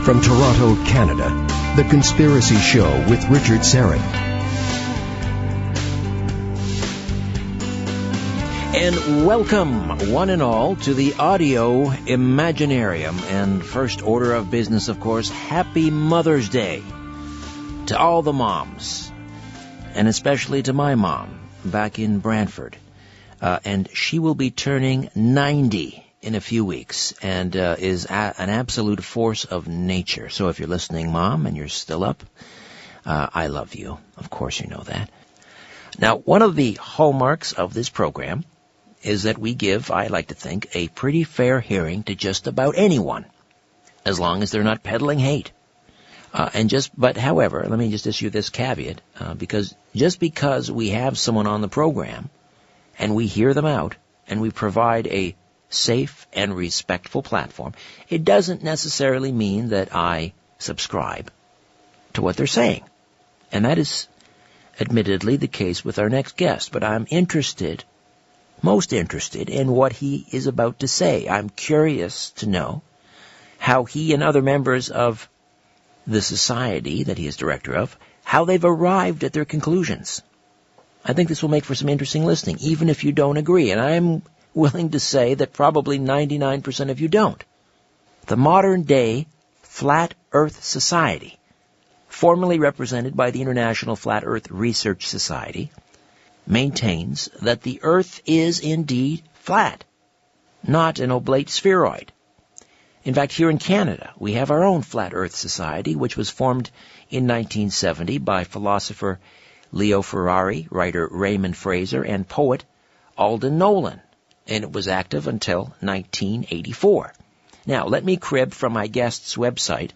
From Toronto, Canada, The Conspiracy Show with Richard Syrett. And welcome, one and all, to the Audio Imaginarium. And first order of business, of course, Happy Mother's Day to all the moms, and especially to my mom back in Brantford. And she will be turning 90 in a few weeks, and is an absolute force of nature. So if you're listening, Mom, and you're still up, I love you. Of course you know that. Now, one of the hallmarks of this program is that we give, I like to think, a pretty fair hearing to just about anyone, as long as they're not peddling hate. But however, let me just issue this caveat, because just because we have someone on the program, and we hear them out, and we provide a safe and respectful platform, it doesn't necessarily mean that I subscribe to what they're saying. And that is admittedly the case with our next guest. But I'm most interested in what he is about to say. I'm curious to know how he and other members of the society that he is director of, how they've arrived at their conclusions. I think this will make for some interesting listening, even if you don't agree. And I'm willing to say that probably 99% of you don't. The modern-day Flat Earth Society, formerly represented by the International Flat Earth Research Society, maintains that the Earth is indeed flat, not an oblate spheroid. In fact, here in Canada, we have our own Flat Earth Society, which was formed in 1970 by philosopher Leo Ferrari, writer Raymond Fraser, and poet Alden Nolan, and it was active until 1984. Now, let me crib from my guest's website,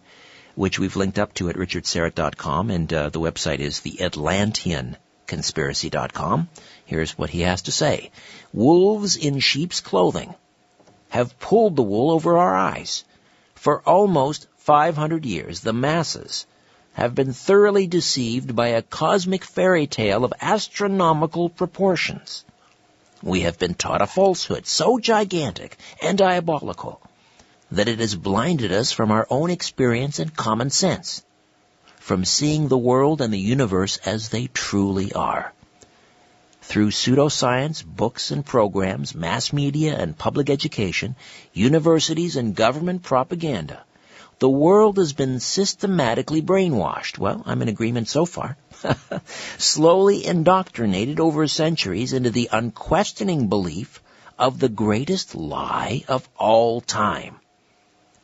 which we've linked up to at richardsyrett.com, and the website is theatlanteanconspiracy.com. Here's what he has to say. Wolves in sheep's clothing have pulled the wool over our eyes. For almost 500 years, the masses have been thoroughly deceived by a cosmic fairy tale of astronomical proportions. We have been taught a falsehood so gigantic and diabolical that it has blinded us from our own experience and common sense, from seeing the world and the universe as they truly are. Through pseudoscience, books and programs, mass media and public education, universities and government propaganda, the world has been systematically brainwashed. Well, I'm in agreement so far. Slowly indoctrinated over centuries into the unquestioning belief of the greatest lie of all time.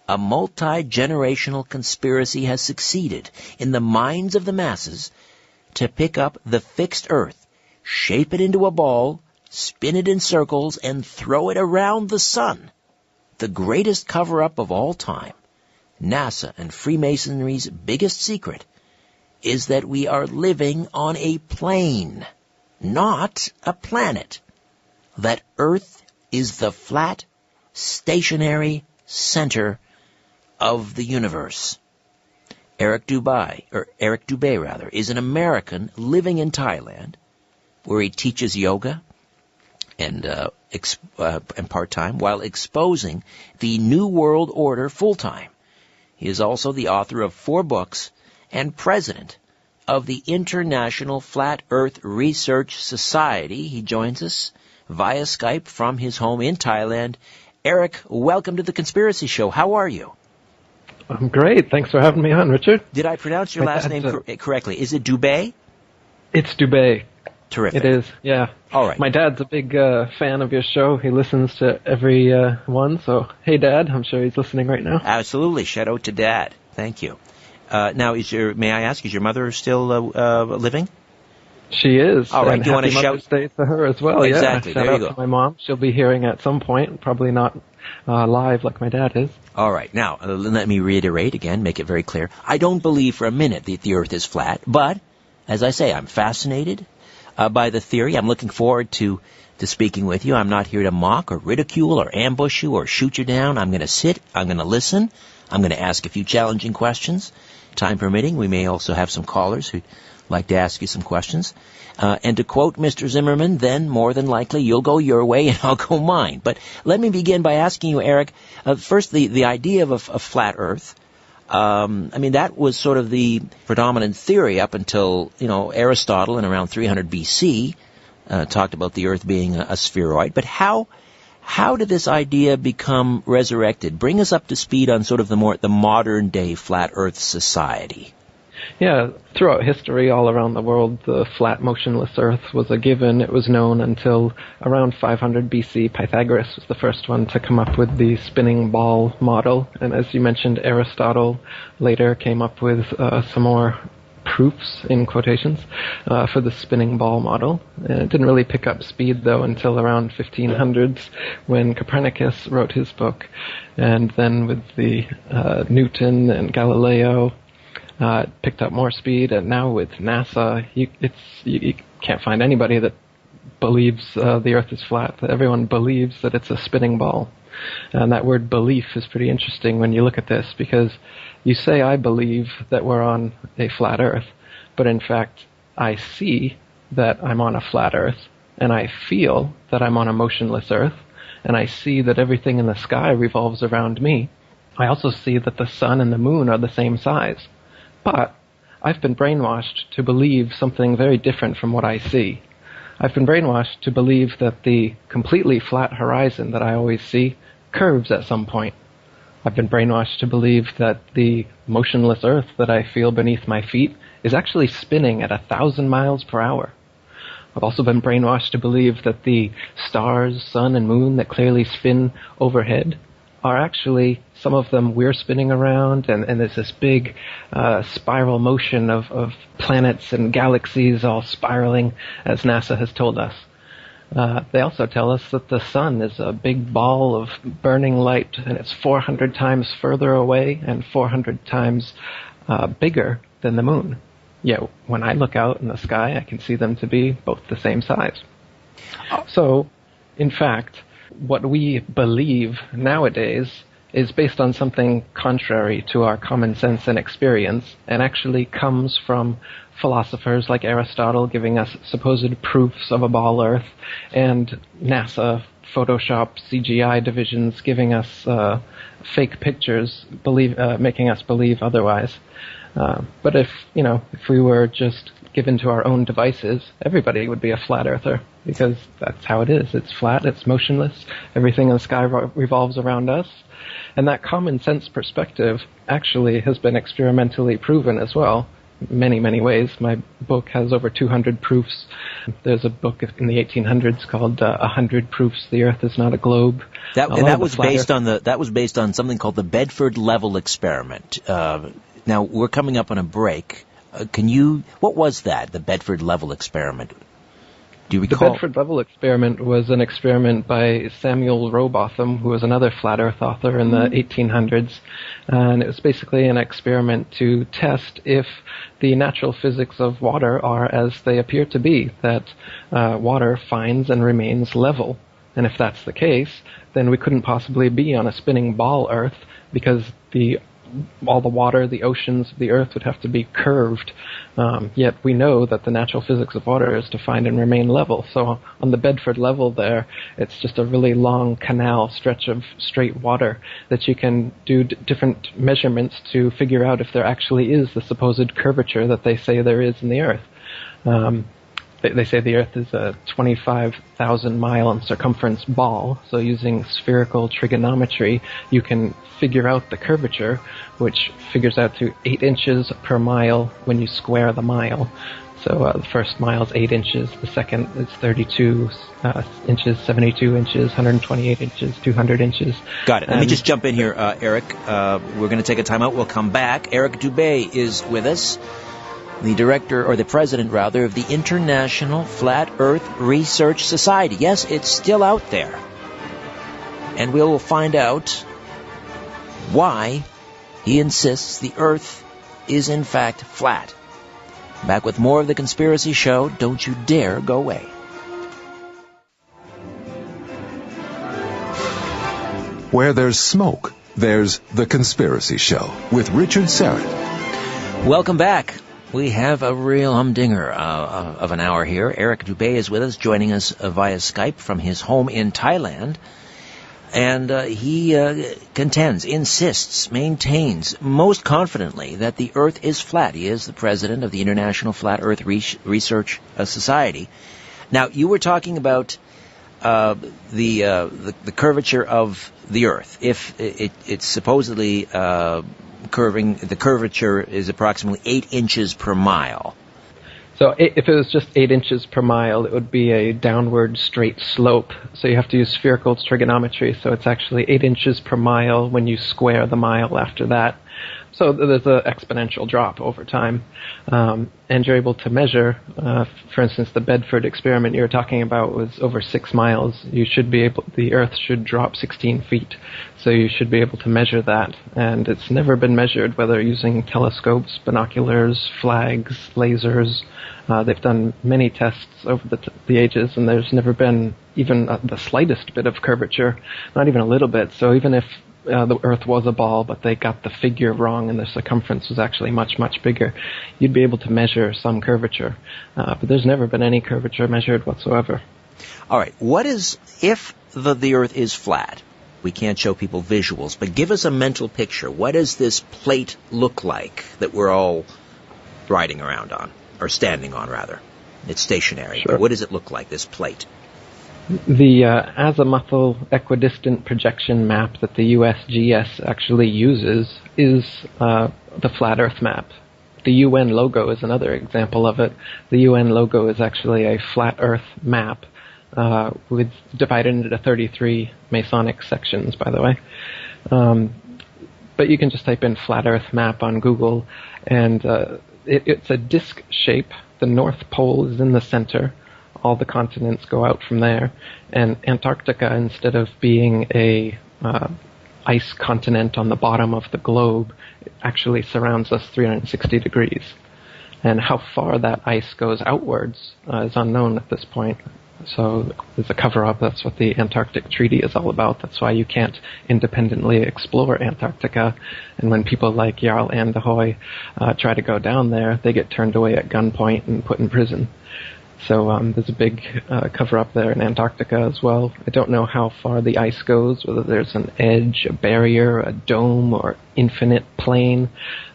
A multi-generational conspiracy has succeeded in the minds of the masses to pick up the fixed Earth, shape it into a ball, spin it in circles, and throw it around the sun. The greatest cover-up of all time, NASA and Freemasonry's biggest secret, is that we are living on a plane, not a planet. That Earth is the flat, stationary center of the universe. Eric Dubay, is an American living in Thailand, where he teaches yoga and part-time while exposing the New World Order full-time. He is also the author of 4 books and president of the International Flat Earth Research Society. He joins us via Skype from his home in Thailand. Eric, welcome to The Conspiracy Show. How are you? I'm great. Thanks for having me on, Richard. Did I pronounce your last name correctly? Is it Dubay? It's Dubay. Terrific. It is, yeah. All right. My dad's a big fan of your show. He listens to every one. So, hey, Dad, I'm sure he's listening right now. Absolutely. Shout out to Dad. Thank you. Now, may I ask, is your mother still living? She is. All right. And Do you want to happy Mother's Day to her as well? Exactly. Yeah. There you Shout go. out to my mom. She'll be hearing at some point. Probably not live like my dad is. All right. Now, let me reiterate again, make it very clear. I don't believe for a minute that the Earth is flat, but, as I say, I'm fascinated by the theory. I'm looking forward to speaking with you. I'm not here to mock or ridicule or ambush you or shoot you down. I'm going to sit. I'm going to listen. I'm going to ask a few challenging questions. Time permitting, we may also have some callers who'd like to ask you some questions. And to quote Mr. Zimmerman, then more than likely you'll go your way and I'll go mine. But let me begin by asking you, Eric, first the idea of a flat Earth. that was sort of the predominant theory up until, Aristotle in around 300 BC talked about the Earth being a spheroid. But how did this idea become resurrected? Bring us up to speed on sort of the modern day flat Earth society. Yeah, throughout history, all around the world, the flat, motionless Earth was a given. It was known until around 500 BC. Pythagoras was the first one to come up with the spinning ball model. And as you mentioned, Aristotle later came up with some more proofs, in quotations, for the spinning ball model. It didn't really pick up speed, though, until around 1500s when Copernicus wrote his book. And then with the Newton and Galileo, it picked up more speed, and now with NASA, you can't find anybody that believes the Earth is flat. Everyone believes that it's a spinning ball. And that word belief is pretty interesting when you look at this, because you say, I believe that we're on a flat Earth, but in fact, I see that I'm on a flat Earth, and I feel that I'm on a motionless Earth, and I see that everything in the sky revolves around me. I also see that the sun and the moon are the same size. But I've been brainwashed to believe something very different from what I see. I've been brainwashed to believe that the completely flat horizon that I always see curves at some point. I've been brainwashed to believe that the motionless Earth that I feel beneath my feet is actually spinning at 1,000 miles per hour. I've also been brainwashed to believe that the stars, sun, and moon that clearly spin overhead are actually, some of them we're spinning around, and there's this big spiral motion of planets and galaxies all spiraling, as NASA has told us. They also tell us that the sun is a big ball of burning light, and it's 400 times further away and 400 times bigger than the moon. Yet when I look out in the sky, I can see them to be both the same size. So, in fact, what we believe nowadays is based on something contrary to our common sense and experience, and actually comes from philosophers like Aristotle giving us supposed proofs of a ball Earth, and NASA, Photoshop, CGI divisions giving us fake pictures, making us believe otherwise. But if we were just given to our own devices, everybody would be a flat earther, because that's how it is. It's flat, it's motionless, everything in the sky revolves around us. And that common sense perspective actually has been experimentally proven as well, many, many ways. My book has over 200 proofs. There's a book in the 1800s called 100 Proofs the Earth is Not a Globe. That was based on something called the Bedford Level Experiment. Now, we're coming up on a break. What was that, the Bedford Level Experiment? Do you recall? The Bedford Level Experiment was an experiment by Samuel Rowbotham, who was another flat Earth author in the 1800s. And it was basically an experiment to test if the natural physics of water are as they appear to be, that water finds and remains level. And if that's the case, then we couldn't possibly be on a spinning ball Earth, because all the water, the oceans of the Earth would have to be curved. Yet we know that the natural physics of water is to find and remain level. So on the Bedford level there, it's just a really long canal stretch of straight water that you can do different measurements to figure out if there actually is the supposed curvature that they say there is in the Earth. They say the Earth is a 25,000 mile in circumference ball, so using spherical trigonometry, you can figure out the curvature, which figures out to 8 inches per mile when you square the mile. So the first mile is 8 inches, the second is 32 inches, 72 inches, 128 inches, 200 inches. Got it. Let me just jump in here, Eric. We're going to take a time out. We'll come back. Eric Dubay is with us, the director, or the president rather, of the International Flat Earth Research Society. Yes, it's still out there. And we'll find out why he insists the Earth is in fact flat. Back with more of The Conspiracy Show. Don't you dare go away. Where there's smoke, there's The Conspiracy Show with Richard Syrett. Welcome back. We have a real humdinger of an hour here. Eric Dubay is with us, joining us via Skype from his home in Thailand. And he contends, insists, maintains most confidently that the Earth is flat. He is the president of the International Flat Earth Research Society. Now, you were talking about the curvature of the Earth. If it's supposedly curving, the curvature is approximately 8 inches per mile. So if it was just 8 inches per mile, it would be a downward straight slope. So you have to use spherical trigonometry. So it's actually 8 inches per mile when you square the mile after that. So there's an exponential drop over time. And you're able to measure, for instance, the Bedford experiment you were talking about was over 6 miles. The Earth should drop 16 feet. So you should be able to measure that. And it's never been measured, whether using telescopes, binoculars, flags, lasers. They've done many tests over the ages, and there's never been even the slightest bit of curvature, not even a little bit. So even if the Earth was a ball, but they got the figure wrong and the circumference was actually much, much bigger, you'd be able to measure some curvature. But there's never been any curvature measured whatsoever. All right. What is, if the Earth is flat, we can't show people visuals, but give us a mental picture. What does this plate look like that we're all riding around on, or standing on, rather? It's stationary. Sure. But what does it look like, this plate? The azimuthal equidistant projection map that the USGS actually uses is the flat Earth map. The UN logo is another example of it. The UN logo is actually a flat Earth map divided into 33 Masonic sections, by the way. But you can just type in flat Earth map on Google, and it's a disc shape. The North Pole is in the center. All the continents go out from there, and Antarctica, instead of being a ice continent on the bottom of the globe, actually surrounds us 360 degrees. And how far that ice goes outwards is unknown at this point. So there's a cover-up. That's what the Antarctic Treaty is all about. That's why you can't independently explore Antarctica. And when people like Jarl Anderhoy try to go down there, they get turned away at gunpoint and put in prison. So there's a big cover-up there in Antarctica as well. I don't know how far the ice goes, whether there's an edge, a barrier, a dome, or infinite plane.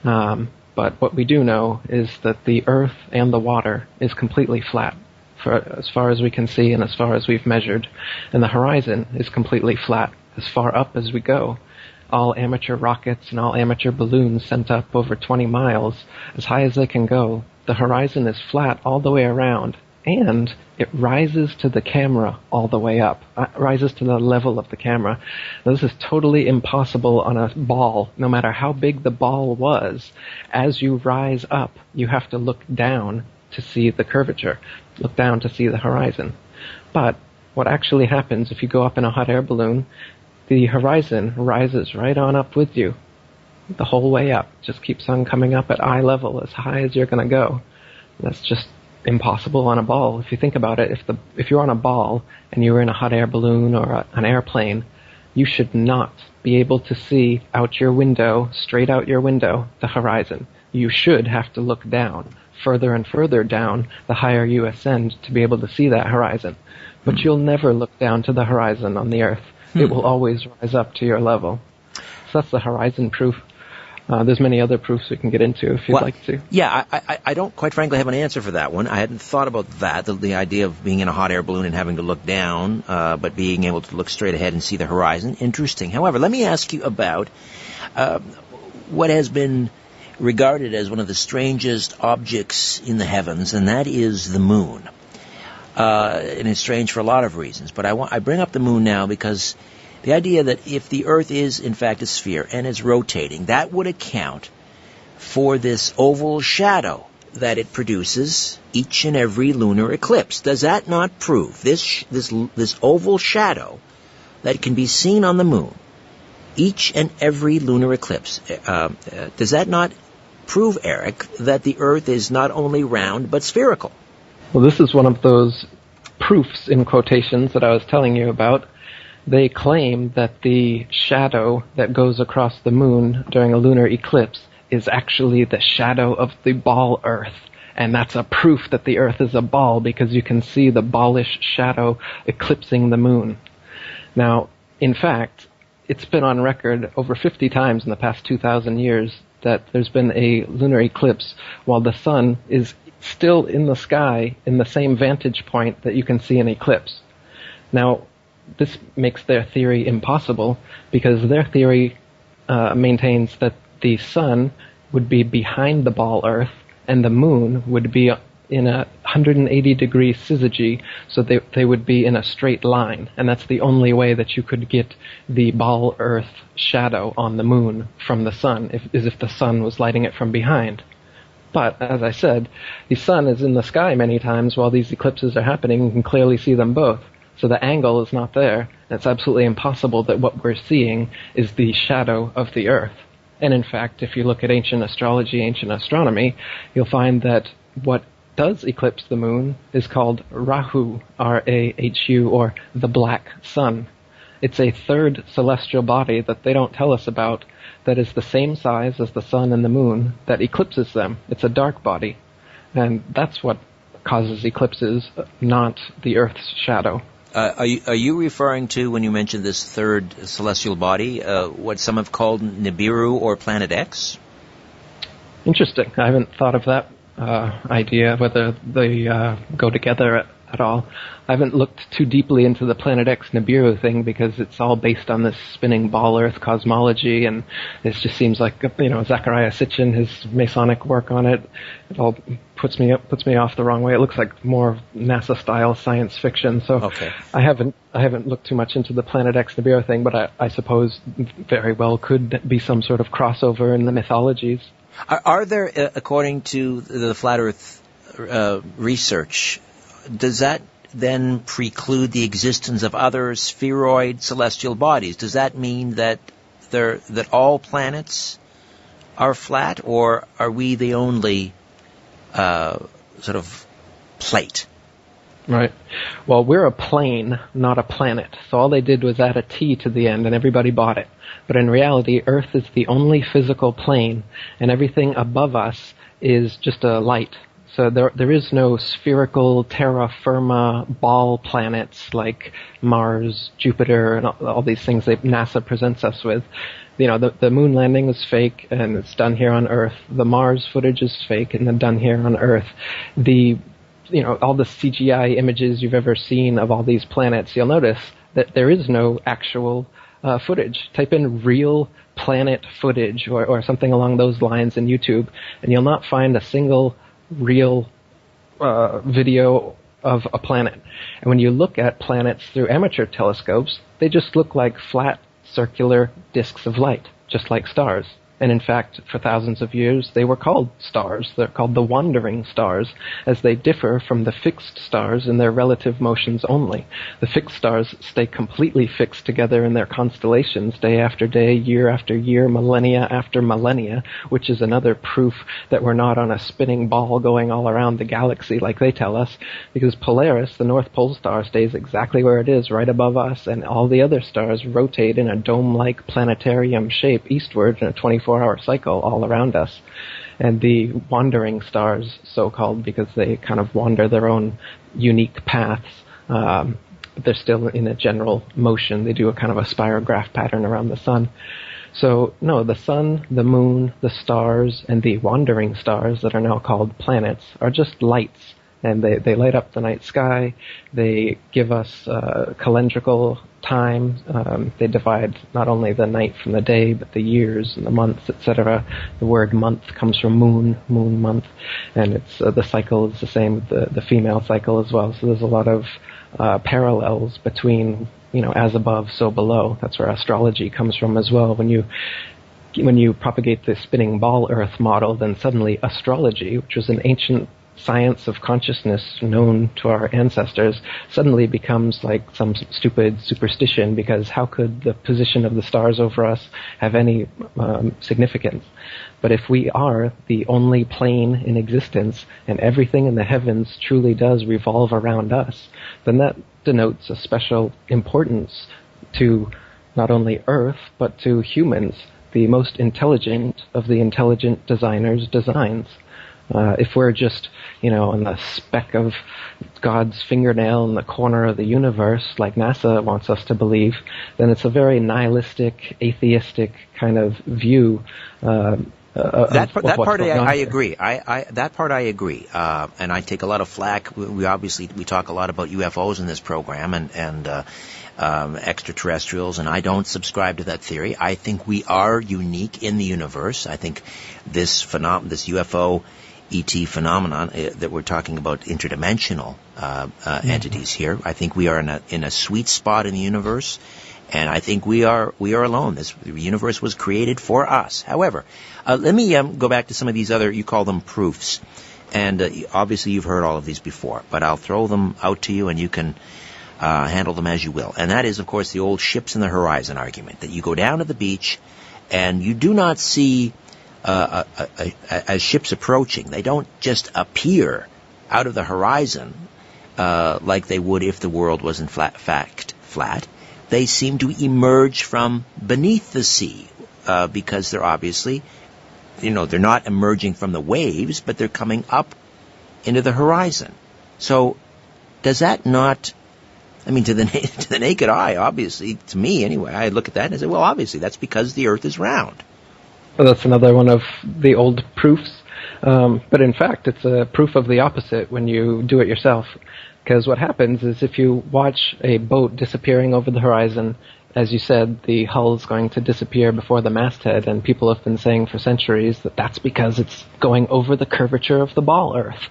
But what we do know is that the Earth and the water is completely flat, for as far as we can see and as far as we've measured. And the horizon is completely flat, as far up as we go. All amateur rockets and all amateur balloons sent up over 20 miles, as high as they can go. The horizon is flat all the way around. And it rises to the camera all the way up, rises to the level of the camera. Now, this is totally impossible on a ball, no matter how big the ball was. As you rise up, you have to look down to see the curvature, look down to see the horizon. But what actually happens if you go up in a hot air balloon, the horizon rises right on up with you, the whole way up. Just keeps on coming up at eye level, as high as you're going to go. That's just impossible on a ball. If you think about it, if you're on a ball and you're in a hot air balloon or an airplane, you should not be able to see out your window, straight out your window, the horizon. You should have to look down, further and further down, the higher you ascend, to be able to see that horizon. But you'll never look down to the horizon on the Earth. It will always rise up to your level. So that's the horizon proof. There's many other proofs we can get into if you'd like to. Yeah, I don't quite frankly have an answer for that one. I hadn't thought about that, the idea of being in a hot air balloon and having to look down, but being able to look straight ahead and see the horizon. Interesting. However, let me ask you about what has been regarded as one of the strangest objects in the heavens, and that is the moon. And it's strange for a lot of reasons, but I bring up the moon now because the idea that if the Earth is, in fact, a sphere and is rotating, that would account for this oval shadow that it produces each and every lunar eclipse. Does that not prove this oval shadow that can be seen on the moon each and every lunar eclipse? Does that not prove, Eric, that the Earth is not only round but spherical? Well, this is one of those proofs in quotations that I was telling you about. They claim that the shadow that goes across the moon during a lunar eclipse is actually the shadow of the ball Earth. And that's a proof that the Earth is a ball because you can see the ballish shadow eclipsing the moon. Now, in fact, it's been on record over 50 times in the past 2,000 years that there's been a lunar eclipse while the sun is still in the sky in the same vantage point that you can see an eclipse. Now, this makes their theory impossible because their theory maintains that the sun would be behind the ball Earth and the moon would be in a 180-degree syzygy, so they would be in a straight line, and that's the only way that you could get the ball Earth shadow on the moon from the sun, if the sun was lighting it from behind. But, as I said, the sun is in the sky many times while these eclipses are happening. You can clearly see them both. So the angle is not there. It's absolutely impossible that what we're seeing is the shadow of the Earth. And in fact, if you look at ancient astrology, ancient astronomy, you'll find that what does eclipse the moon is called Rahu, R-A-H-U, or the black sun. It's a third celestial body that they don't tell us about that is the same size as the sun and the moon that eclipses them. It's a dark body. And that's what causes eclipses, not the Earth's shadow. Are you referring to, when you mentioned this third celestial body, what some have called Nibiru or Planet X? Interesting. I haven't thought of that idea, whether they go together at all. I haven't looked too deeply into the Planet X Nibiru thing because it's all based on this spinning ball Earth cosmology, and it just seems like, Zecharia Sitchin, his Masonic work on it, it all puts me off the wrong way. It looks like more NASA-style science fiction. So okay. I haven't looked too much into the Planet X Nibiru thing, but I suppose very well could be some sort of crossover in the mythologies. Are there, according to the Flat Earth research, does that then preclude the existence of other spheroid celestial bodies? Does that mean that all planets are flat, or are we the only sort of plate? Right. Well, we're a plane, not a planet. So all they did was add a T to the end, and everybody bought it. But in reality, Earth is the only physical plane, and everything above us is just a light. So there is no spherical terra firma ball planets like Mars, Jupiter, and all these things that NASA presents us with. The moon landing is fake, and it's done here on Earth. The Mars footage is fake, and then done here on Earth. All the CGI images you've ever seen of all these planets, you'll notice that there is no actual footage. Type in real planet footage or something along those lines in YouTube, and you'll not find a single real video of a planet. And when you look at planets through amateur telescopes, they just look like flat, circular disks of light, just like stars. And in fact, for thousands of years, they were called stars. They're called the wandering stars, as they differ from the fixed stars in their relative motions only. The fixed stars stay completely fixed together in their constellations day after day, year after year, millennia after millennia, which is another proof that we're not on a spinning ball going all around the galaxy like they tell us, because Polaris, the North Pole star, stays exactly where it is, right above us, and all the other stars rotate in a dome-like planetarium shape eastward in a 24-hour cycle all around us. And the wandering stars, so-called, because they kind of wander their own unique paths, they're still in a general motion. They do a kind of a spirograph pattern around the sun. So, no, the sun, the moon, the stars, and the wandering stars that are now called planets are just lights. And they light up the night sky. They give us calendrical time. They divide not only the night from the day, but the years and the months, etc. The word month comes from moon month. And it's the cycle is the same with the female cycle as well. So there's a lot of parallels between, as above, so below. That's where astrology comes from as well. When you propagate the spinning ball Earth model, then suddenly astrology, which was an ancient science of consciousness known to our ancestors, suddenly becomes like some stupid superstition, because how could the position of the stars over us have any significance? But if we are the only plane in existence and everything in the heavens truly does revolve around us, then that denotes a special importance to not only Earth, but to humans, the most intelligent of the intelligent designers' designs. If we're just, on the speck of God's fingernail in the corner of the universe, like NASA wants us to believe, then it's a very nihilistic, atheistic kind of view. That part I agree. That part I agree. And I take a lot of flack. We talk a lot about UFOs in this program and extraterrestrials, and I don't subscribe to that theory. I think we are unique in the universe. I think this UFO ET phenomenon that we're talking about, interdimensional entities here. I think we are in a sweet spot in the universe, and I think we are alone. The universe was created for us. However, let me go back to some of these other, you call them proofs, and obviously you've heard all of these before, but I'll throw them out to you, and you can handle them as you will. And that is, of course, the old ships in the horizon argument, that you go down to the beach and you do not see as ships approaching, they don't just appear out of the horizon like they would if the world was in fact flat. They seem to emerge from beneath the sea because they're obviously, they're not emerging from the waves, but they're coming up into the horizon. So does that not, to the naked eye, obviously, to me anyway, I look at that and I say, well, obviously that's because the Earth is round. Well, that's another one of the old proofs. But in fact, it's a proof of the opposite when you do it yourself. Because what happens is if you watch a boat disappearing over the horizon, as you said, the hull is going to disappear before the masthead, and people have been saying for centuries that that's because it's going over the curvature of the ball Earth.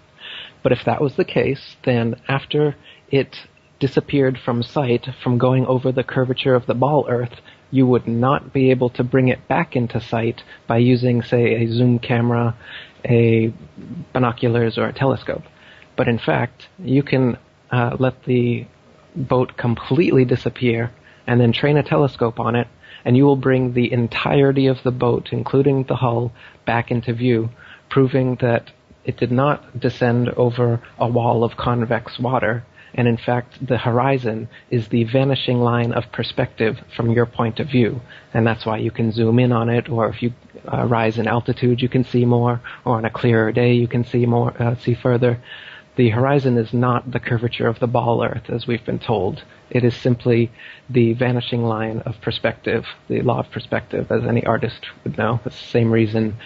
But if that was the case, then after it disappeared from sight from going over the curvature of the ball Earth, you would not be able to bring it back into sight by using, say, a zoom camera, a binoculars, or a telescope. But in fact, you can let the boat completely disappear and then train a telescope on it, and you will bring the entirety of the boat, including the hull, back into view, proving that it did not descend over a wall of convex water, and in fact the horizon is the vanishing line of perspective from your point of view, and that's why you can zoom in on it, or if you rise in altitude you can see more, or on a clearer day you can see further. The horizon is not the curvature of the ball Earth, as we've been told. It is simply the vanishing line of perspective, the law of perspective, as any artist would know. It's the same reason,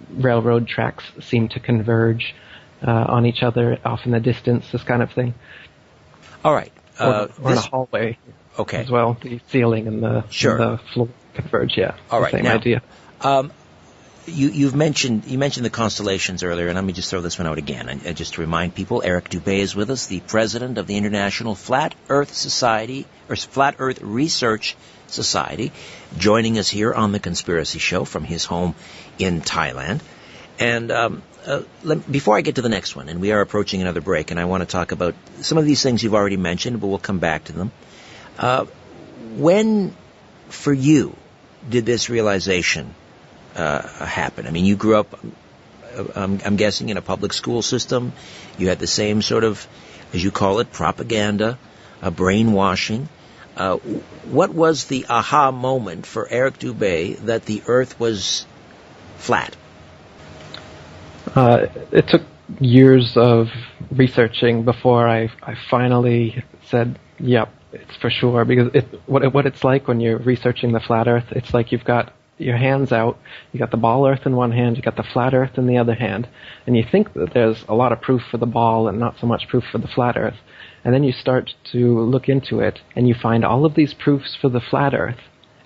railroad tracks seem to converge on each other off in the distance, this kind of thing. All right. Or in a hallway as well. The ceiling and the floor converge, yeah. All right. Same idea. You mentioned the constellations earlier, and let me just throw this one out again. And just to remind people, Eric Dubay is with us, the president of the International Flat Earth Society, or Flat Earth Research Society, joining us here on The Conspiracy Show from his home in Thailand. And before I get to the next one, and we are approaching another break, and I want to talk about some of these things you've already mentioned, but we'll come back to them. When, for you, did this realization happen? I mean, you grew up, I'm guessing, in a public school system. You had the same sort of, as you call it, propaganda, brainwashing. What was the aha moment for Eric Dubay that the Earth was flat? It took years of researching before I finally said, yep, it's for sure. Because what it's like when you're researching the flat Earth, it's like you've got your hands out, you got the ball Earth in one hand, you got the flat Earth in the other hand, and you think that there's a lot of proof for the ball and not so much proof for the flat Earth. And then you start to look into it, and you find all of these proofs for the flat Earth,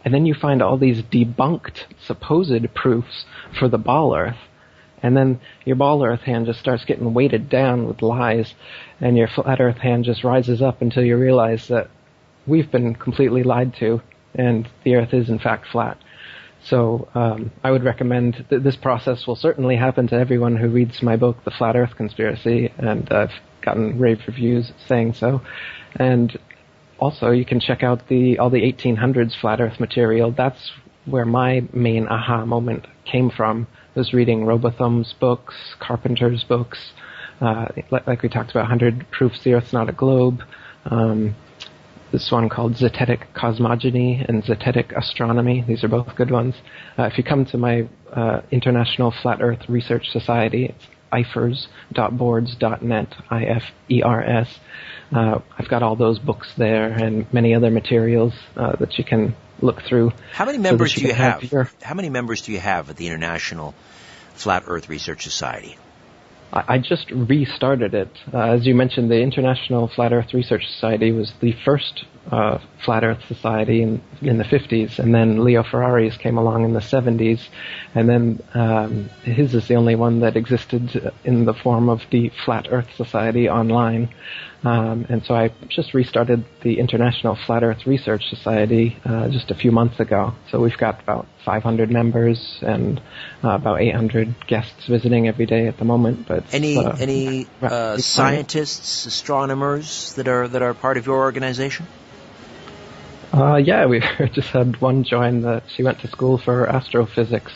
and then you find all these debunked supposed proofs for the ball Earth. And then your ball Earth hand just starts getting weighted down with lies, and your flat Earth hand just rises up until you realize that we've been completely lied to, and the Earth is in fact flat. So I would recommend this process will certainly happen to everyone who reads my book, The Flat Earth Conspiracy, and I've gotten rave reviews saying so. And also you can check out all the 1800s Flat Earth material. That's where my main aha moment came from. I was reading Robotham's books, Carpenter's books, like we talked about, 100 Proofs the Earth's Not a Globe, this one called Zetetic Cosmogony and Zetetic Astronomy. These are both good ones. If you come to my International Flat Earth Research Society, it's ifers.boards.net, IFERS. I've got all those books there and many other materials that you can look through. How many members do you have? How many members do you have at the International Flat Earth Research Society? I just restarted it. As you mentioned, the International Flat Earth Research Society was the first Flat Earth Society in the 50s, and then Leo Ferrari's came along in the 70s, and then his is the only one that existed in the form of the Flat Earth Society online. And so I just restarted the International Flat Earth Research Society just a few months ago. So we've got about 500 members and about 800 guests visiting every day at the moment. But any scientists, astronomers that are part of your organization? Yeah, we just had one join. She went to school for astrophysics,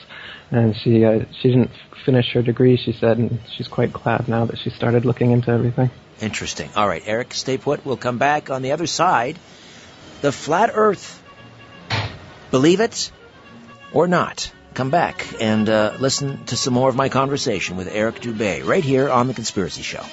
and she didn't finish her degree, she said, and she's quite glad now that she started looking into everything. Interesting. All right, Eric, stay put. We'll come back on the other side. The flat Earth. Believe it or not. Come back and listen to some more of my conversation with Eric Dubay right here on The Conspiracy Show.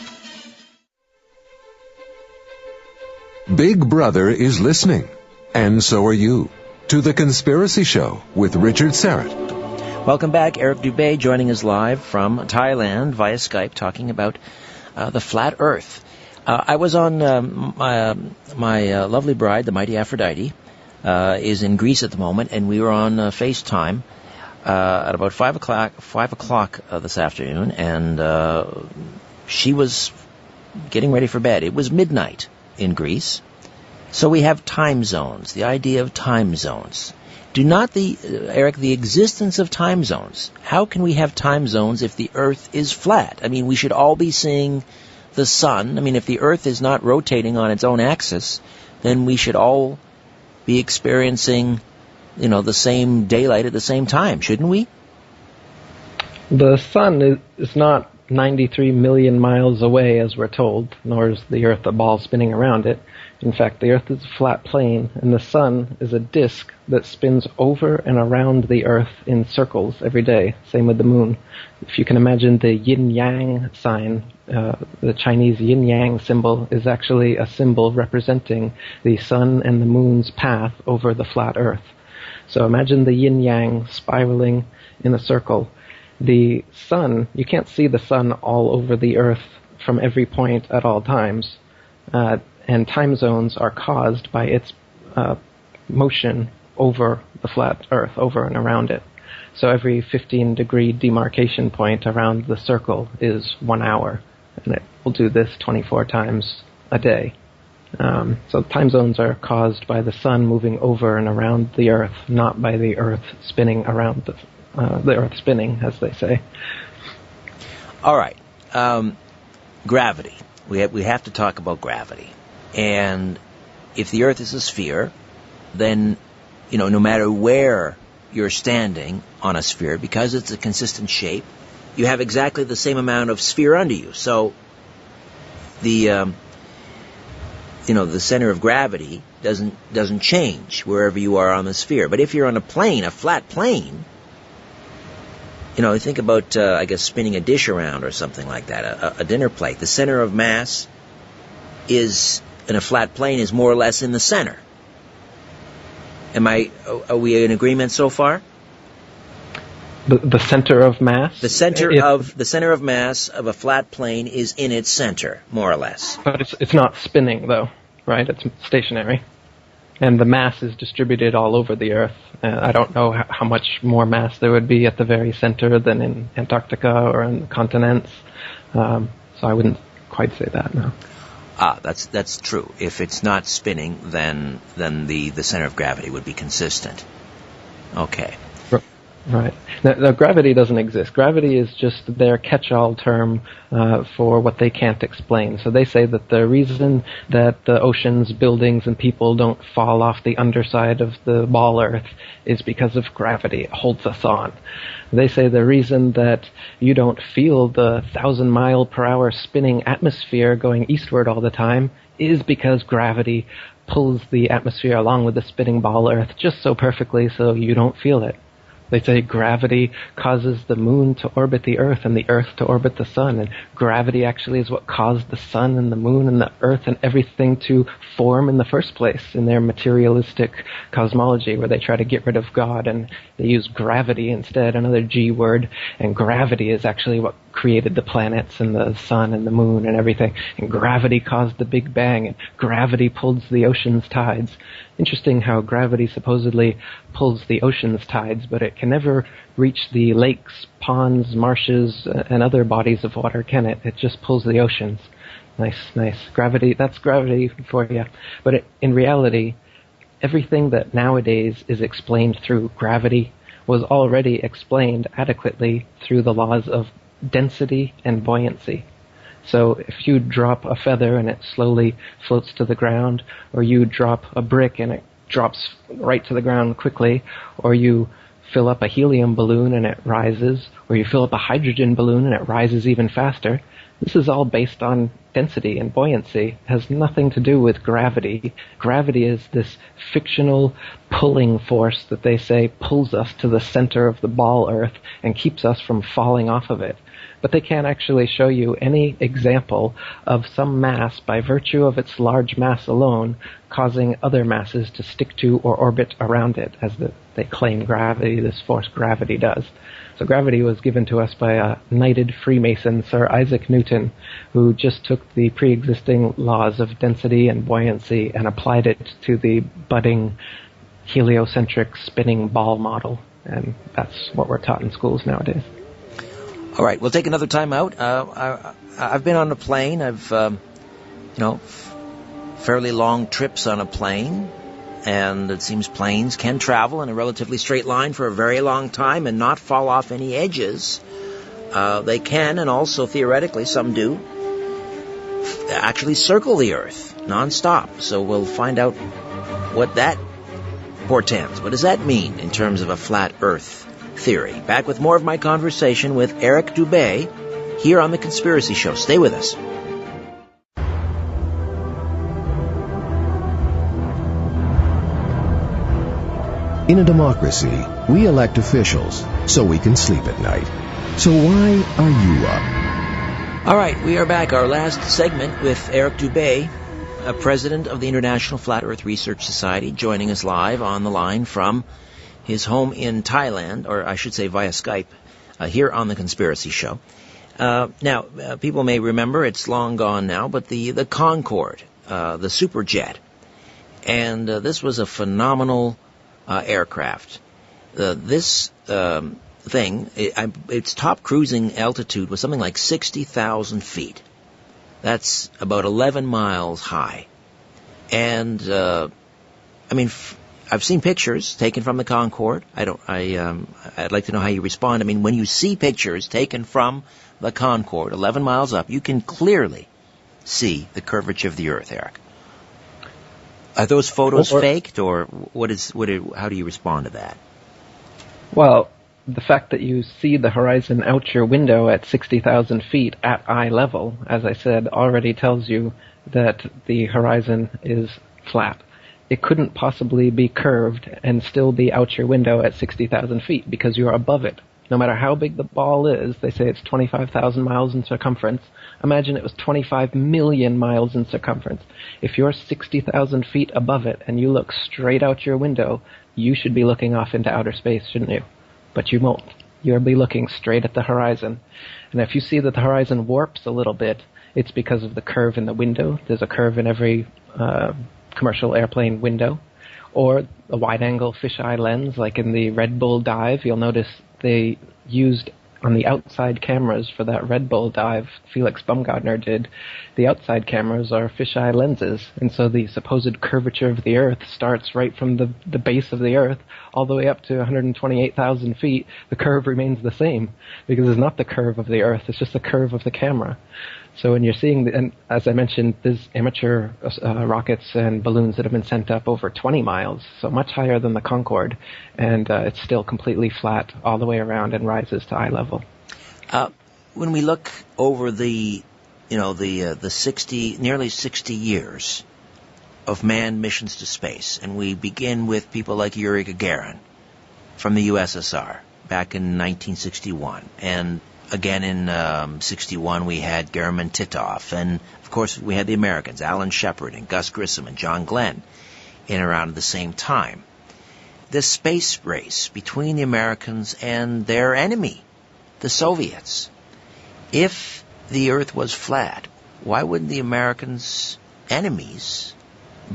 Big Brother is listening, and so are you, to The Conspiracy Show with Richard Syrett. Welcome back. Eric Dubay joining us live from Thailand via Skype, talking about the flat Earth. I was on my lovely bride, the mighty Aphrodite, is in Greece at the moment, and we were on FaceTime at about 5 o'clock this afternoon, and she was getting ready for bed. It was midnight in Greece, so we have time zones. The idea of time zones. Do not Eric, the existence of time zones. How can we have time zones if the Earth is flat? I mean, we should all be seeing the sun. I mean, if the Earth is not rotating on its own axis, then we should all be experiencing, the same daylight at the same time, shouldn't we? The sun is not 93 million miles away, as we're told, nor is the Earth a ball spinning around it. In fact, the Earth is a flat plane, and the sun is a disk that spins over and around the Earth in circles every day. Same with the moon. If you can imagine the yin-yang sign, the Chinese yin-yang symbol is actually a symbol representing the sun and the moon's path over the flat Earth. So imagine the yin-yang spiraling in a circle. The sun, you can't see the sun all over the Earth from every point at all times. And time zones are caused by its motion over the flat Earth, over and around it. So every 15-degree demarcation point around the circle is 1 hour, and it will do this 24 times a day. So time zones are caused by the sun moving over and around the Earth, not by the Earth spinning around the Earth spinning, as they say. All right. Gravity. We have to talk about gravity. And if the Earth is a sphere, then, no matter where you're standing on a sphere, because it's a consistent shape, you have exactly the same amount of sphere under you. So the center of gravity doesn't change wherever you are on the sphere. But if you're on a plane, a flat plane, think about, spinning a dish around or something like that, a dinner plate. The center of mass in a flat plane is more or less in the center. Are we in agreement so far? The center of mass? The center of mass of a flat plane is in its center, more or less. But it's not spinning, though, right? It's stationary. And the mass is distributed all over the Earth. I don't know how much more mass there would be at the very center than in Antarctica or in the continents. So I wouldn't quite say that, no. That's true. If it's not spinning, then the center of gravity would be consistent. Okay. Right. Now, gravity doesn't exist. Gravity is just their catch-all term for what they can't explain. So they say that the reason that the oceans, buildings, and people don't fall off the underside of the ball Earth is because of gravity. It holds us on. They say the reason that you don't feel the 1,000-mile-per-hour spinning atmosphere going eastward all the time is because gravity pulls the atmosphere along with the spinning ball Earth just so perfectly so you don't feel it. They say gravity causes the moon to orbit the Earth and the Earth to orbit the sun, and gravity actually is what caused the sun and the moon and the Earth and everything to form in the first place in their materialistic cosmology, where they try to get rid of God and they use gravity instead, another G word, and gravity is actually what created the planets and the sun and the moon and everything, and gravity caused the Big Bang, and gravity pulls the ocean's tides. Interesting how gravity supposedly pulls the ocean's tides, but it can never reach the lakes, ponds, marshes, and other bodies of water, can it? It just pulls the oceans. Nice. Gravity, that's gravity for you. But in reality, everything that nowadays is explained through gravity was already explained adequately through the laws of density and buoyancy. So if you drop a feather and it slowly floats to the ground, or you drop a brick and it drops right to the ground quickly, or you fill up a helium balloon and it rises, or you fill up a hydrogen balloon and it rises even faster, this is all based on density and buoyancy. It has nothing to do with gravity. Gravity is this fictional pulling force that they say pulls us to the center of the ball Earth and keeps us from falling off of it. But they can't actually show you any example of some mass, by virtue of its large mass alone, causing other masses to stick to or orbit around it, as they claim gravity, this force gravity does. So gravity was given to us by a knighted Freemason, Sir Isaac Newton, who just took the pre-existing laws of density and buoyancy and applied it to the budding heliocentric spinning ball model. And that's what we're taught in schools nowadays. All right, we'll take another time out. I've been on a plane. I've, fairly long trips on a plane, and it seems planes can travel in a relatively straight line for a very long time and not fall off any edges. They can, and also theoretically, some do, actually circle the Earth nonstop. So we'll find out what that portends. What does that mean in terms of a flat Earth theory? Back with more of my conversation with Eric Dubay here on The Conspiracy Show. Stay with us. In a democracy, we elect officials so we can sleep at night. So why are you up? All right, we are back. Our last segment with Eric Dubay, president of the International Flat Earth Research Society, joining us live on the line from his home in Thailand, or I should say via Skype, here on The Conspiracy Show. Now, people may remember, it's long gone now, but the Concorde, the superjet, and this was a phenomenal aircraft. This thing, its top cruising altitude was something like 60,000 feet. That's about 11 miles high. And, I've seen pictures taken from the Concorde. I'd like to know how you respond. I mean, when you see pictures taken from the Concorde, 11 miles up, you can clearly see the curvature of the Earth, Eric. Are those photos faked, or how do you respond to that? Well, the fact that you see the horizon out your window at 60,000 feet at eye level, as I said, already tells you that the horizon is flat. It couldn't possibly be curved and still be out your window at 60,000 feet because you're above it. No matter how big the ball is, they say it's 25,000 miles in circumference. Imagine it was 25 million miles in circumference. If you're 60,000 feet above it and you look straight out your window, you should be looking off into outer space, shouldn't you? But you won't. You'll be looking straight at the horizon. And if you see that the horizon warps a little bit, it's because of the curve in the window. There's a curve in every commercial airplane window, or a wide-angle fisheye lens, like in the Red Bull dive. You'll notice they used on the outside cameras for that Red Bull dive, Felix Baumgartner did, the outside cameras are fisheye lenses, and so the supposed curvature of the Earth starts right from the base of the Earth all the way up to 128,000 feet. The curve remains the same, because it's not the curve of the Earth, it's just the curve of the camera. So when you're seeing, and as I mentioned, there's amateur rockets and balloons that have been sent up over 20 miles, so much higher than the Concorde, and it's still completely flat all the way around and rises to eye level. When we look over the 60, nearly 60 years of manned missions to space, and we begin with people like Yuri Gagarin from the USSR back in 1961, and again in 61 we had Gerasimov Titov, and of course we had the Americans, Alan Shepard and Gus Grissom and John Glenn, in around the same time. This space race between the Americans and their enemy, the Soviets. If the Earth was flat, why wouldn't the Americans' enemies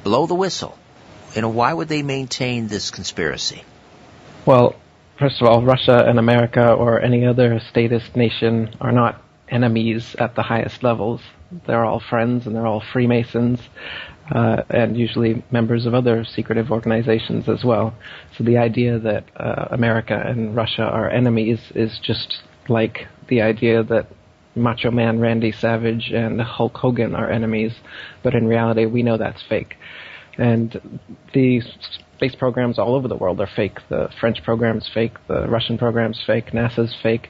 blow the whistle? Why would they maintain this conspiracy? Well, first of all, Russia and America or any other statist nation are not enemies at the highest levels. They're all friends and they're all Freemasons, and usually members of other secretive organizations as well. So the idea that America and Russia are enemies is just like the idea that Macho Man Randy Savage and Hulk Hogan are enemies, but in reality we know that's fake. And the space programs all over the world are fake. The French program's fake, the Russian program's fake, NASA's fake.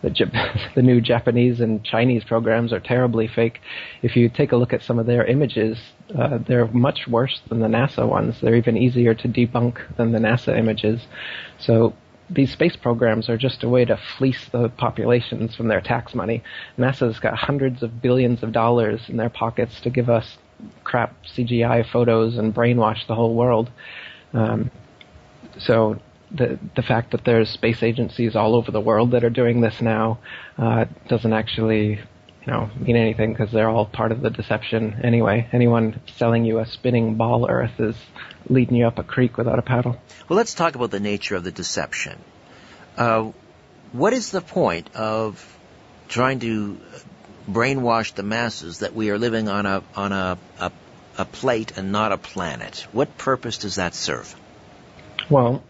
The new Japanese and Chinese programs are terribly fake. If you take a look at some of their images, they're much worse than the NASA ones. They're even easier to debunk than the NASA images. So these space programs are just a way to fleece the populations from their tax money. NASA's got hundreds of billions of dollars in their pockets to give us crap CGI photos and brainwash the whole world. So the fact that there's space agencies all over the world that are doing this now doesn't actually mean anything, because they're all part of the deception anyway. Anyone selling you a spinning ball Earth is leading you up a creek without a paddle. Well, let's talk about the nature of the deception. What is the point of trying to brainwash the masses that we are living on a plate and not a planet? What purpose does that serve? Well,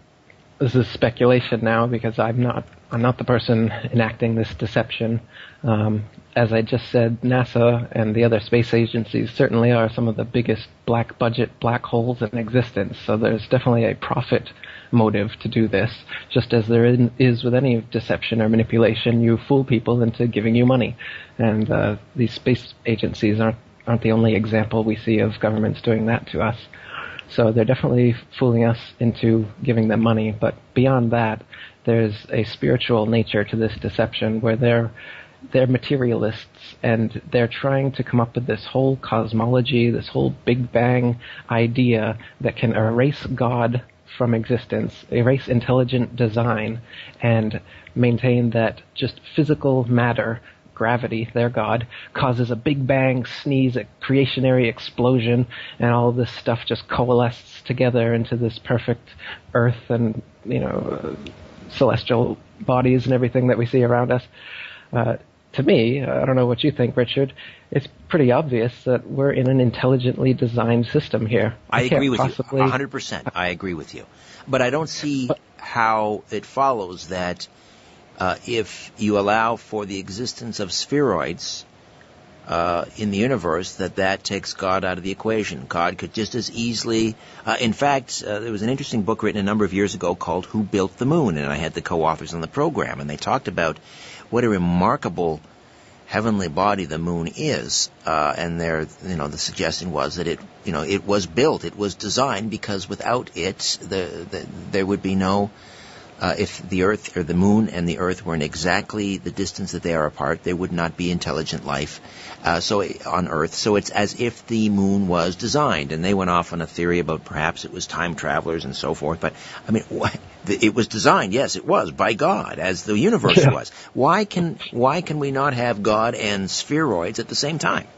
this is speculation now, because I'm not the person enacting this deception. As I just said, NASA and the other space agencies certainly are some of the biggest black budget black holes in existence. So there's definitely a profit motive to do this. Just as there is with any deception or manipulation, you fool people into giving you money. And these space agencies aren't the only example we see of governments doing that to us. So they're definitely fooling us into giving them money. But beyond that, there's a spiritual nature to this deception, where they're materialists, and they're trying to come up with this whole cosmology, this whole Big Bang idea that can erase God from existence, erase intelligent design, and maintain that just physical matter, gravity, their God, causes a Big Bang sneeze, a creationary explosion, and all this stuff just coalesces together into this perfect Earth and, celestial bodies and everything that we see around us. To me, I don't know what you think, Richard, it's pretty obvious that we're in an intelligently designed system here. I agree with you, 100%. I agree with you. But I don't see how it follows that if you allow for the existence of spheroids in the universe, that takes God out of the equation. God could just as easily... in fact, there was an interesting book written a number of years ago called Who Built the Moon? And I had the co-authors on the program, and they talked about what a remarkable heavenly body the moon is. And the suggestion was that it was built, it was designed, because without it, there would be no... if the Earth or the Moon and the Earth were in exactly the distance that they are apart, there would not be intelligent life on Earth. So it's as if the Moon was designed. And they went off on a theory about perhaps it was time travelers and so forth. But I mean, it was designed. Yes, it was by God, as the universe was. Why can we not have God and spheroids at the same time?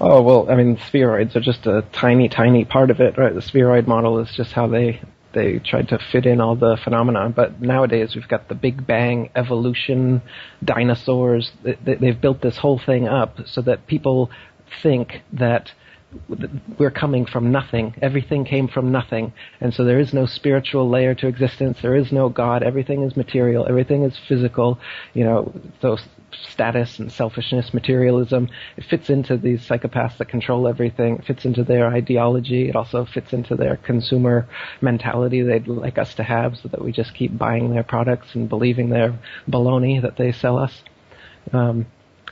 Oh, well, I mean, spheroids are just a tiny, tiny part of it, right? The spheroid model is just how they tried to fit in all the phenomena. But nowadays we've got the Big Bang, evolution, dinosaurs. They've built this whole thing up so that people think that we're coming from nothing. Everything came from nothing. And so there is no spiritual layer to existence. There is no God. Everything is material. Everything is physical. Those status and selfishness, materialism, it fits into these psychopaths that control everything. It fits into their ideology. It also fits into their consumer mentality they'd like us to have, so that we just keep buying their products and believing their baloney that they sell us.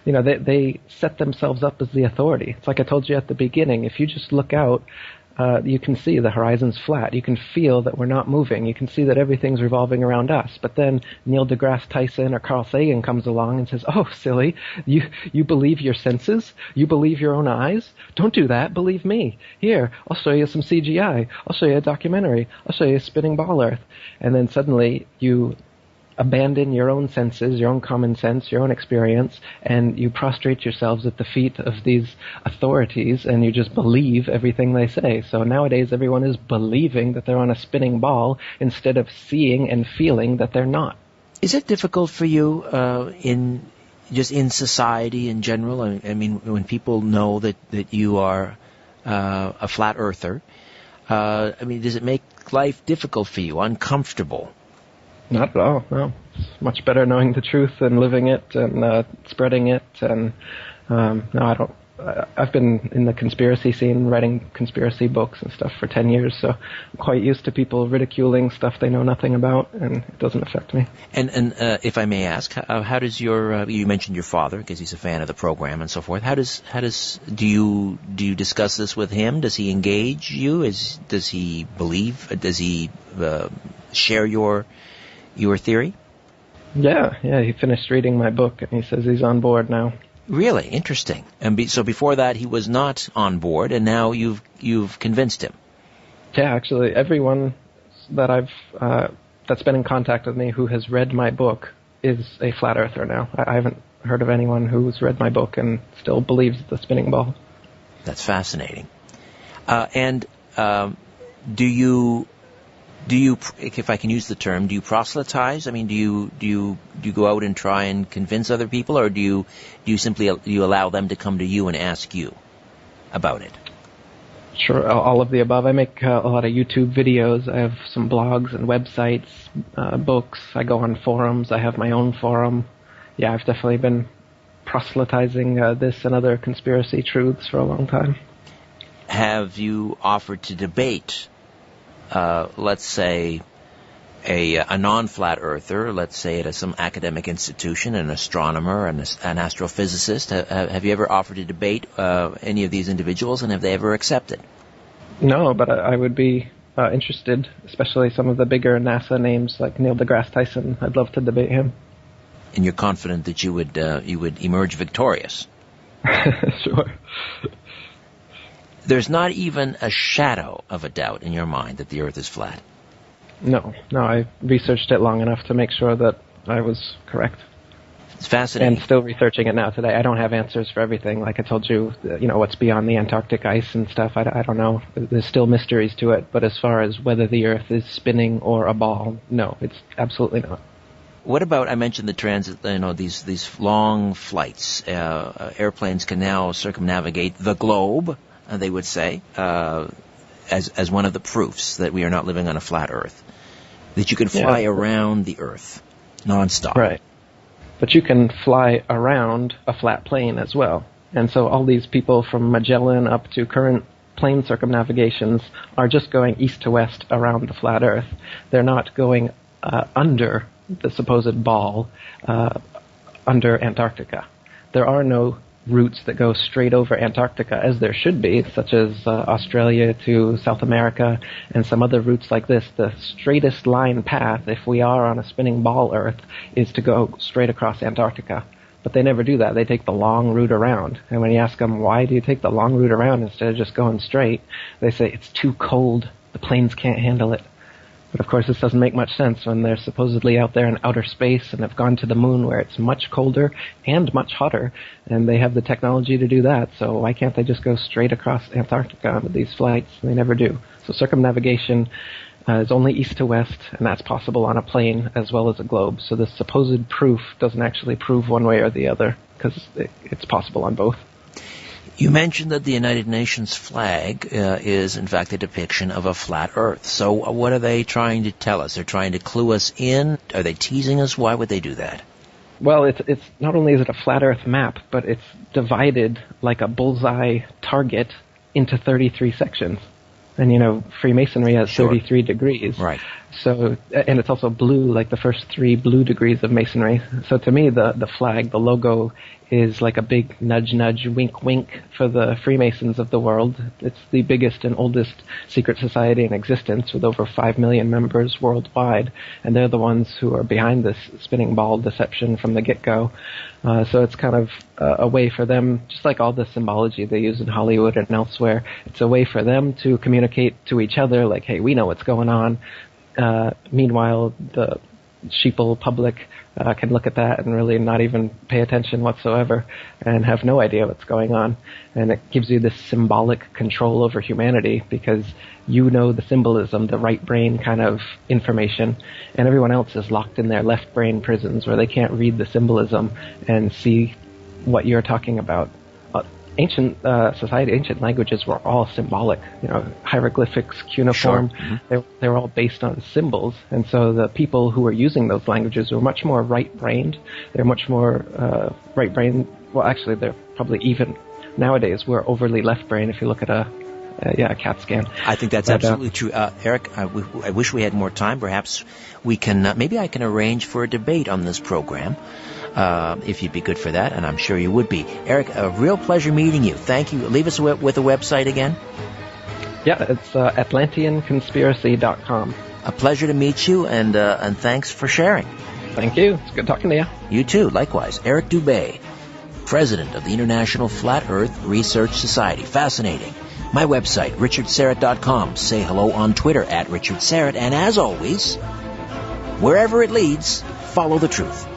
they set themselves up as the authority. It's like I told you at the beginning. If you just look out, you can see the horizon's flat. You can feel that we're not moving. You can see that everything's revolving around us. But then Neil deGrasse Tyson or Carl Sagan comes along and says, "Oh, silly, you believe your senses? You believe your own eyes? Don't do that. Believe me. Here, I'll show you some CGI. I'll show you a documentary. I'll show you a spinning ball Earth." And then suddenly you abandon your own senses, your own common sense, your own experience, and you prostrate yourselves at the feet of these authorities, and you just believe everything they say. So nowadays everyone is believing that they're on a spinning ball instead of seeing and feeling that they're not. Is it difficult for you in society in general? I mean, when people know that you are a flat earther, does it make life difficult for you, uncomfortable? Not at all, no. It's much better knowing the truth and living it and spreading it. And no, I don't. I've been in the conspiracy scene, writing conspiracy books and stuff for 10 years, so I'm quite used to people ridiculing stuff they know nothing about, and it doesn't affect me. And if I may ask, how does you mentioned your father, because he's a fan of the program and so forth. Do you discuss this with him? Does he engage you? Does he believe? Does he share your theory? Yeah, he finished reading my book, and he says he's on board now. Really? Interesting. And so before that he was not on board, and now you've convinced him. Yeah, actually, everyone that that's been in contact with me who has read my book is a flat earther now. I haven't heard of anyone who's read my book and still believes the spinning ball. That's fascinating. Do you, if I can use the term, do you proselytize? I mean, do you go out and try and convince other people, or do you simply allow them to come to you and ask you about it? Sure, all of the above. I make a lot of YouTube videos. I have some blogs and websites, books. I go on forums. I have my own forum. Yeah, I've definitely been proselytizing this and other conspiracy truths for a long time. Have you offered to debate, let's say, a non-flat earther, let's say at some academic institution, an astronomer, an astrophysicist? Have you ever offered to debate any of these individuals, and have they ever accepted? No, but I would be interested, especially some of the bigger NASA names like Neil deGrasse Tyson. I'd love to debate him. And you're confident that you would emerge victorious? Sure. There's not even a shadow of a doubt in your mind that the Earth is flat? No, I researched it long enough to make sure that I was correct. It's fascinating. And still researching it now today. I don't have answers for everything. Like I told you, what's beyond the Antarctic ice and stuff, I don't know. There's still mysteries to it. But as far as whether the Earth is spinning or a ball, no, it's absolutely not. What about, I mentioned the transit, these long flights. Airplanes can now circumnavigate the globe, they would say, as one of the proofs that we are not living on a flat Earth. That you can fly around the Earth nonstop. Right. But you can fly around a flat plane as well. And so all these people from Magellan up to current plane circumnavigations are just going east to west around the flat Earth. They're not going under the supposed ball under Antarctica. There are no routes that go straight over Antarctica, as there should be, such as Australia to South America and some other routes like this. The straightest line path, if we are on a spinning ball Earth, is to go straight across Antarctica. But they never do that. They take the long route around. And when you ask them, why do you take the long route around instead of just going straight, they say, it's too cold. The planes can't handle it. But of course, this doesn't make much sense when they're supposedly out there in outer space and have gone to the moon where it's much colder and much hotter, and they have the technology to do that. So why can't they just go straight across Antarctica with these flights? They never do. So circumnavigation is only east to west, and that's possible on a plane as well as a globe. So this supposed proof doesn't actually prove one way or the other, because it's possible on both. You mentioned that the United Nations flag is, in fact, a depiction of a flat Earth. So what are they trying to tell us? They're trying to clue us in? Are they teasing us? Why would they do that? Well, it's not only is it a flat Earth map, but it's divided like a bullseye target into 33 sections. And, Freemasonry has 33 degrees. Right. So, and it's also blue, like the first 3 blue degrees of masonry. So to me, the flag, the logo, is like a big nudge, nudge, wink, wink for the Freemasons of the world. It's the biggest and oldest secret society in existence with over 5 million members worldwide, and they're the ones who are behind this spinning ball deception from the get-go. So it's kind of a way for them, just like all the symbology they use in Hollywood and elsewhere, it's a way for them to communicate to each other, like, hey, we know what's going on. Meanwhile, the sheeple public can look at that and really not even pay attention whatsoever and have no idea what's going on. And it gives you this symbolic control over humanity because you know the symbolism, the right brain kind of information, and everyone else is locked in their left brain prisons where they can't read the symbolism and see what you're talking about. Ancient society, ancient languages were all symbolic. Hieroglyphics, cuneiform, Sure. they were all based on symbols. And so the people who were using those languages were much more right-brained. They're much more right-brained. Well, actually, they're probably even nowadays we're overly left-brained if you look at a CAT scan. I think that's absolutely true. Eric, I wish we had more time. Perhaps we can, maybe I can arrange for a debate on this program. If you'd be good for that, and I'm sure you would be. Eric, a real pleasure meeting you. Thank you. Leave us with a website again. Yeah, it's AtlanteanConspiracy.com. A pleasure to meet you, and thanks for sharing. Thank you. It's good talking to you. You too, likewise. Eric Dubay, President of the International Flat Earth Research Society. Fascinating. My website, RichardSyrett.com. Say hello on Twitter @RichardSyrett. And as always, wherever it leads, follow the truth.